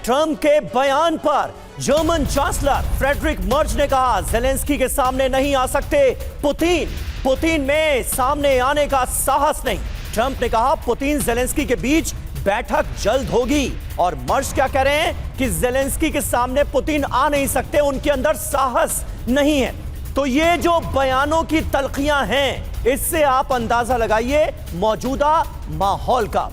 Trump के बयान पर जर्मन चांसलर फ्रेडरिक मर्ज ने कहा जेलेंस्की के सामने नहीं आ सकते पुतिन में सामने आने का साहस नहीं। ट्रंप ने कहा पुतिन जेलेंस्की के बीच बैठक जल्द होगी। और मर्ज क्या कह रहे हैं कि जेलेंस्की के सामने पुतिन आ नहीं सकते, उनके अंदर साहस नहीं है। तो ये जो बयानों की तलखियां हैं, इससे आप अंदाजा लगाइए मौजूदा माहौल का।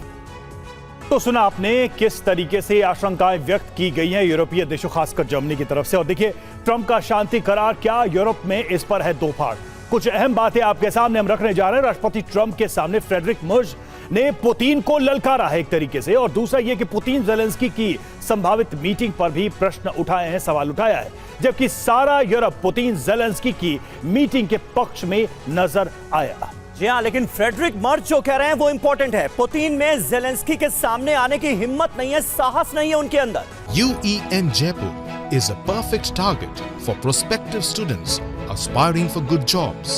तो सुना आपने किस तरीके से आशंकाएं व्यक्त की गई हैं यूरोपीय देशों खासकर जर्मनी की तरफ से। और देखिए ट्रंप का शांति करार क्या यूरोप में, इस पर है दो फाड़। कुछ अहम बातें आपके सामने हम रखने जा रहे हैं। राष्ट्रपति ट्रंप के सामने फ्रेडरिक मर्ज ने पुतिन को ललकारा है एक तरीके से, और दूसरा यह कि पुतिन जेलेंस्की की संभावित मीटिंग पर भी प्रश्न उठाए हैं, सवाल उठाया है, जबकि सारा यूरोप पुतिन जेलेंस्की की मीटिंग के पक्ष में नजर आया। जी हाँ, लेकिन फ्रेडरिक मर्ज जो कह रहे हैं वो इंपॉर्टेंट है। पुतिन में जेलेंस्की के सामने आने की हिम्मत नहीं है, साहस नहीं है उनके अंदर। UEN Jaipur is a perfect target for prospective students aspiring for good jobs,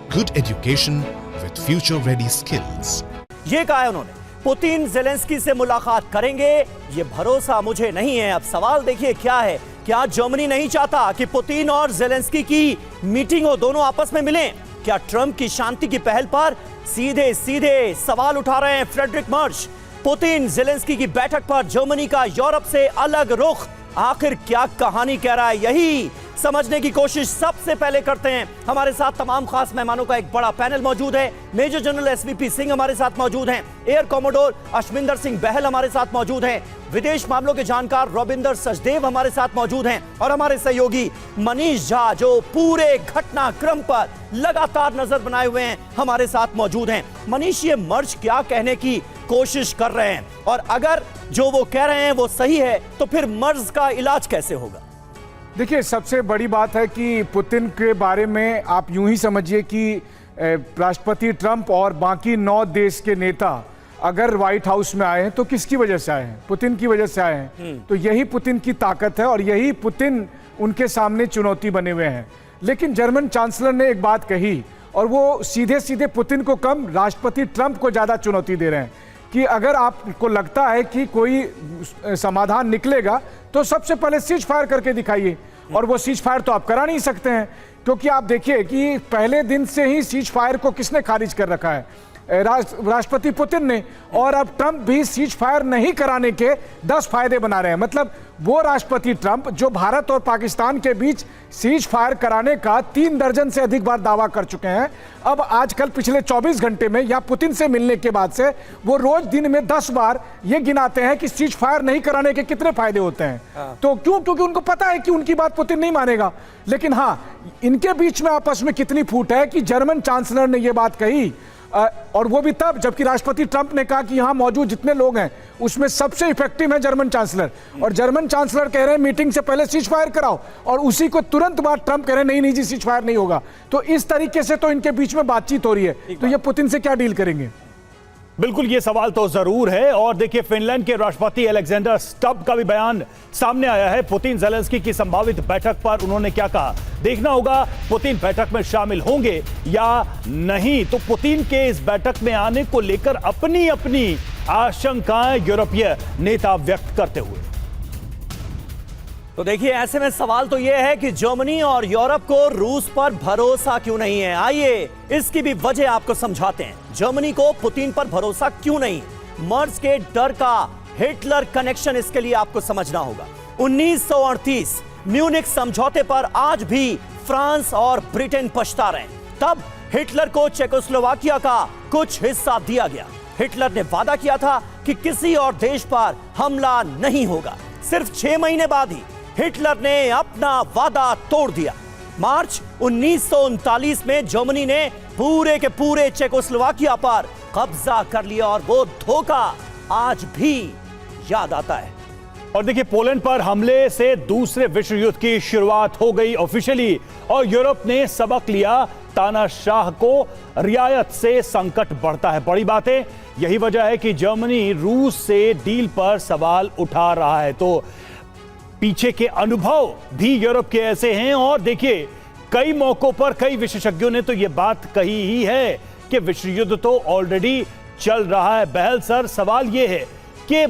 good education with future-ready skills. ये कहा है उन्होंने, पुतिन जेलेंस्की से मुलाकात करेंगे, ये भरोसा मुझे नहीं है। अब सवाल देखिए क्या है, क्या जर्मनी नहीं चाहता कि पुतिन और जेलेंस्की की मीटिंग हो, दोनों आपस में मिलें? क्या ट्रंप की शांति की पहल पर सीधे सीधे सवाल उठा रहे हैं फ्रेडरिक मर्ज? पुतिन जेलेंस्की की बैठक पर जर्मनी का यूरोप से अलग रुख, आखिर क्या कहानी कह रहा है, यही समझने की कोशिश सबसे पहले करते हैं। हमारे साथ तमाम खास मेहमानों का एक बड़ा पैनल मौजूद है। मेजर जनरल एसवीपी सिंह हमारे साथ मौजूद हैं, एयर कॉमोडोर अशविंदर सिंह बहल हमारे साथ मौजूद हैं, विदेश मामलों के जानकार रविंदर सचदेव हमारे साथ मौजूद हैं, और हमारे सहयोगी मनीष झा जो पूरे घटनाक्रम पर लगातार नजर बनाए हुए हैं, हमारे साथ मौजूद हैं। मनीष, ये मर्ज क्या कहने की कोशिश कर रहे हैं, और अगर जो वो कह रहे हैं वो सही है तो फिर मर्ज का इलाज कैसे होगा? देखिए, सबसे बड़ी बात है कि पुतिन के बारे में आप यूं ही समझिए कि राष्ट्रपति ट्रंप और बाकी 9 देश के नेता अगर व्हाइट हाउस में आए हैं तो किसकी वजह से आए हैं? पुतिन की वजह से आए हैं। तो यही पुतिन की ताकत है और यही पुतिन उनके सामने चुनौती बने हुए हैं। लेकिन जर्मन चांसलर ने एक बात कही, और वो सीधे सीधे पुतिन को कम, राष्ट्रपति ट्रंप को ज़्यादा चुनौती दे रहे हैं कि अगर आपको लगता है कि कोई समाधान निकलेगा तो सबसे पहले सीज फायर करके दिखाइए। और वो सीज फायर तो आप करा नहीं सकते हैं, क्योंकि आप देखिए कि पहले दिन से ही सीज फायर को किसने खारिज कर रखा है? राष्ट्रपति पुतिन ने। और अब ट्रंप भी सीज फायर नहीं कराने के 10 फायदे बना रहे हैं। मतलब वो राष्ट्रपति ट्रंप जो भारत और पाकिस्तान के बीच सीज फायर कराने का 3 दर्जन से अधिक बार दावा कर चुके हैं, अब आजकल पिछले 24 घंटे में या पुतिन से मिलने के बाद से वो रोज दिन में 10 बार ये गिनाते हैं कि सीज फायर नहीं कराने के कितने फायदे होते हैं। तो क्यों? क्योंकि उनको पता है कि उनकी बात पुतिन नहीं मानेगा। लेकिन हाँ, इनके बीच में आपस में कितनी फूट है कि जर्मन चांसलर ने ये बात कही, और वो भी तब जबकि राष्ट्रपति ट्रंप ने कहा कि यहां मौजूद जितने लोग हैं उसमें सबसे इफेक्टिव है जर्मन चांसलर, और जर्मन चांसलर कह रहे हैं मीटिंग से पहले सीज फायर कराओ, और उसी को तुरंत बाद ट्रंप कह रहे हैं नहीं नहीं जी सीज फायर नहीं होगा। तो इस तरीके से तो इनके बीच में बातचीत हो रही है। तो ये पुतिन से क्या डील करेंगे? बिल्कुल, ये सवाल तो जरूर है। और देखिए फिनलैंड के राष्ट्रपति अलेक्जेंडर स्टब का भी बयान सामने आया है पुतिन जेलेंस्की की संभावित बैठक पर। उन्होंने क्या कहा, देखना होगा पुतिन बैठक में शामिल होंगे या नहीं। तो पुतिन के इस बैठक में आने को लेकर अपनी अपनी आशंकाएं यूरोपीय नेता व्यक्त करते हुए। तो देखिए, ऐसे में सवाल तो यह है कि जर्मनी और यूरोप को रूस पर भरोसा क्यों नहीं है? आइए इसकी भी वजह आपको समझाते हैं। जर्मनी को पुतिन पर भरोसा क्यों नहीं? मर्ज के डर का हिटलर कनेक्शन इसके लिए आपको समझना होगा। 1938 म्यूनिख समझौते पर आज भी फ्रांस और ब्रिटेन पछता रहे। तब हिटलर को चेकोस्लोवाकिया का कुछ हिस्सा दिया गया। हिटलर ने वादा किया था कि किसी और देश पर हमला नहीं होगा। सिर्फ 6 महीने बाद ही हिटलर ने अपना वादा तोड़ दिया। मार्च 1939 में जर्मनी ने पूरे के पूरे चेकोस्लोवाकिया पर कब्जा कर लिया, और वो धोखा आज भी याद आता है। और देखिए पोलैंड पर हमले से दूसरे विश्व युद्ध की शुरुआत हो गई ऑफिशियली, और यूरोप ने सबक लिया। तानाशाह को रियायत से संकट बढ़ता है। बड़ी बात है, यही वजह है कि जर्मनी रूस से डील पर सवाल उठा रहा है। तो पीछे के अनुभव भी यूरोप के ऐसे हैं। और देखिए कई मौकों पर कई विशेषज्ञों ने तो यह बात कही ही है कि विश्व युद्ध तो ऑलरेडी चल रहा है। बहल सर, सवाल यह है कि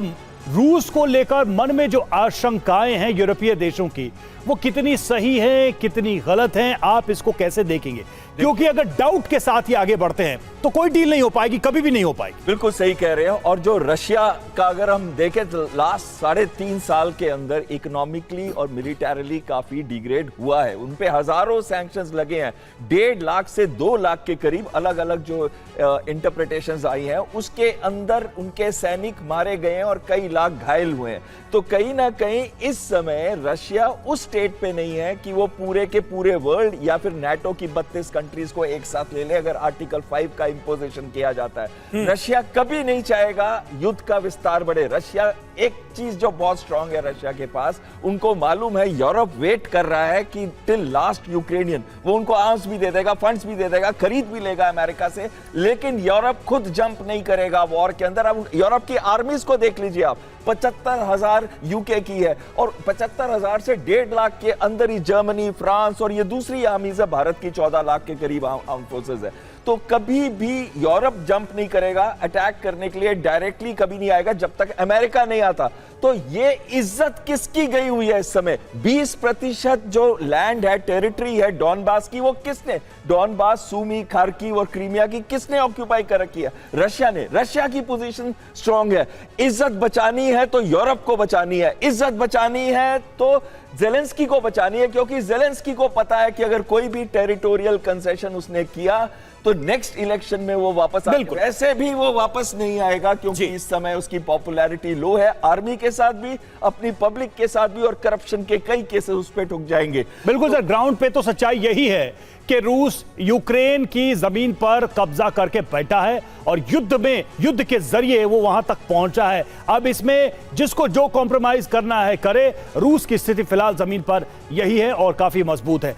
रूस को लेकर मन में जो आशंकाएं हैं यूरोपीय देशों की, वो कितनी सही हैं, कितनी गलत हैं, आप इसको कैसे देखेंगे? क्योंकि अगर डाउट के साथ ही आगे बढ़ते हैं तो कोई डील नहीं हो पाएगी, कभी भी नहीं हो पाएगी। बिल्कुल सही कह रहे हो। और जो रशिया का अगर हम देखें तो लास्ट 3.5 साल के अंदर इकोनॉमिकली और मिलिटरीली काफी डिग्रेड हुआ है। उन पे हजारों सैंक्शंस लगे हैं, 1.5 लाख से 2 लाख के करीब अलग अलग जो इंटरप्रिटेशंस आई हैं, उसके अंदर उनके सैनिक मारे गए हैं और कई लाख घायल हुए हैं। तो कहीं ना कहीं इस समय रशिया उस स्टेट पे नहीं है कि वो पूरे के पूरे वर्ल्ड या फिर नाटो की 32 कंट्रीज को एक साथ ले ले अगर आर्टिकल 5 का इंपोजिशन किया जाता है। रशिया कभी नहीं चाहेगा युद्ध का विस्तार बढ़े। रशिया, एक चीज जो बहुत स्ट्रांग है रशिया के पास, उनको मालूम है यूरोप वेट कर रहा है कि टिल लास्ट यूक्रेनियन वो उनको आर्म्स भी दे देगा, फंड्स भी दे देगा, खरीद भी लेगा अमेरिका से, लेकिन यूरोप खुद जंप नहीं करेगा वॉर के अंदर। अब यूरोप की आर्मीज को देख लीजिए आप, 75,000 यूके की है और 75,000 से 1.5 लाख के अंदर ही जर्मनी, फ्रांस और ये दूसरी आर्मीज है भारत की 14 लाख के करीब आर्म फोर्सेस है। तो कभी भी यूरोप जंप नहीं करेगा अटैक करने के लिए, डायरेक्टली कभी नहीं आएगा जब तक अमेरिका नहीं आता। तो ये इज्जत किसकी गई हुई है इस समय? 20% जो लैंड है, टेरिटरी है डॉनबास की, वो किसने, डॉनबास, सूमी, खार्किव और क्रीमिया की किसने ऑक्यूपाई कर रखी है? रशिया ने। रशिया की पोजीशन स्ट्रांग है। इज्जत बचानी है तो यूरोप को बचानी है, इज्जत बचानी है तो ज़ेलेंस्की को बचानी है, क्योंकि ज़ेलेंस्की को पता है कि अगर कोई भी टेरिटोरियल कंसेशन उसने किया तो नेक्स्ट इलेक्शन में वो वापस बिल्कुल ऐसे भी वो वापस नहीं आएगा, क्योंकि इस समय उसकी पॉपुलैरिटी लो है, आर्मी के साथ भी, अपनी पब्लिक के साथ भी, और करप्शन के कई केसेस उस पे ठुक जाएंगे। बिल्कुल सर, ग्राउंड पे तो सच्चाई यही है कि रूस यूक्रेन की जमीन पर कब्जा करके बैठा है और युद्ध के जरिए वो वहां तक पहुंचा है। अब इसमें जिसको जो कॉम्प्रोमाइज करना है करे। रूस की स्थिति फिलहाल जमीन पर यही है और काफी मजबूत है।